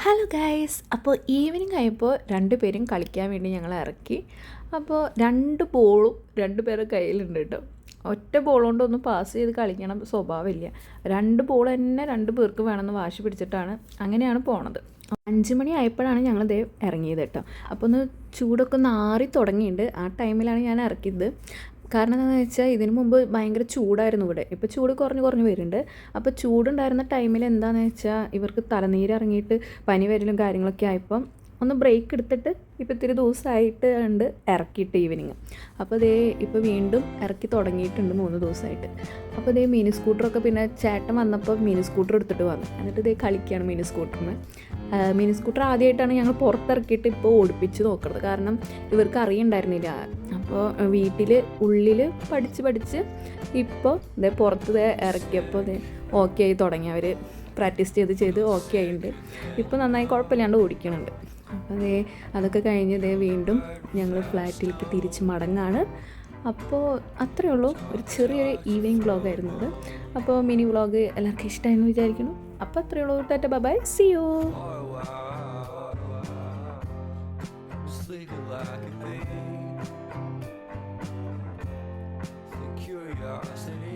Hello guys. അപ്പോൾ evening ആയപ്പോൾ രണ്ടുപേരും കളിക്കാൻ വേണ്ടി ഞങ്ങൾ ഇറക്കി. അപ്പോൾ രണ്ട് ബോളും രണ്ട് പേരുടെ കയ്യിലുണ്ട് കേട്ടോ. ഒറ്റ ബോൾ കൊണ്ടൊന്നും പാസ് ചെയ്ത് കളിക്കണം സ്വഭാവമില്ല. രണ്ട് ബോൾ തന്നെ രണ്ട് പേർക്ക് വേണമെന്ന് വാശി പിടിച്ചിട്ടാണ് അങ്ങനെയാണ് പോണത്. 5 മണി ആയപ്പോഴാണ് ഞങ്ങളിതേ ഇറങ്ങിയത് കേട്ടോ. അപ്പോൾ ഒന്ന് ചൂടൊക്കെ ഒന്ന് ആറി തുടങ്ങിയിട്ടുണ്ട്. ആ ടൈമിലാണ് ഞാൻ ഇറക്കിയത്. കാരണം എന്താണെന്ന് വെച്ചാൽ ഇതിനു മുമ്പ് ഭയങ്കര ചൂടായിരുന്നു ഇവിടെ. ഇപ്പോൾ ചൂട് കുറഞ്ഞ് കുറഞ്ഞ് വരുന്നുണ്ട്. അപ്പോൾ ചൂടുണ്ടായിരുന്ന ടൈമിൽ എന്താണെന്ന് വെച്ചാൽ ഇവർക്ക് തലനീര് ഇറങ്ങിയിട്ട് പനി വരലും കാര്യങ്ങളൊക്കെ ആയപ്പം ഒന്ന് ബ്രേക്ക് എടുത്തിട്ട് ഇപ്പോൾ ഇത്തിരി ദിവസമായിട്ട് ഉണ്ട് ഇറക്കിയിട്ട് ഈവനിങ്. അപ്പോൾ ഇതേ ഇപ്പോൾ വീണ്ടും ഇറക്കി തുടങ്ങിയിട്ടുണ്ട് 3 ദിവസമായിട്ട്. അപ്പോൾ ഇതേ മിനി സ്കൂട്ടറൊക്കെ പിന്നെ ചേട്ടൻ വന്നപ്പോൾ മിനി സ്കൂട്ടർ എടുത്തിട്ട് വന്നു. എന്നിട്ട് ഇതേ കളിക്കുകയാണ് മിനി സ്കൂട്ടറിന്. മിനി സ്കൂട്ടർ ആദ്യമായിട്ടാണ് ഞങ്ങൾ പുറത്തിറക്കിയിട്ട് ഇപ്പോൾ ഓടിപ്പിച്ച് നോക്കുന്നത്. കാരണം ഇവർക്ക് അറിയണ്ടായിരുന്നില്ല. അപ്പോൾ വീട്ടിൽ ഉള്ളിൽ പഠിച്ച് ഇപ്പോൾ ഇതേ പുറത്ത് ഇറക്കിയപ്പോൾ ഇതേ ഓക്കെ ആയി തുടങ്ങി. അവർ പ്രാക്ടീസ് ചെയ്ത് ഓക്കെ ആയിട്ടുണ്ട്. ഇപ്പോൾ നന്നായി കുഴപ്പമില്ലാണ്ട് ഓടിക്കുന്നുണ്ട്. അപ്പോൾ അതൊക്കെ കഴിഞ്ഞ് വീണ്ടും ഞങ്ങൾ ഫ്ലാറ്റിലേക്ക് തിരിച്ച് മടങ്ങാണ്. അപ്പോൾ അത്രയേ ഉള്ളൂ. ഒരു ചെറിയൊരു ഈവനിങ് വ്ളോഗായിരുന്നു ഇത്. അപ്പോൾ മിനി വ്ളോഗ് എല്ലാവർക്കും ഇഷ്ടമായെന്ന് വിചാരിക്കുന്നു. അപ്പോൾ അത്രയേ ഉള്ളൂ. Ta-ta bye bye, see you. Curiosity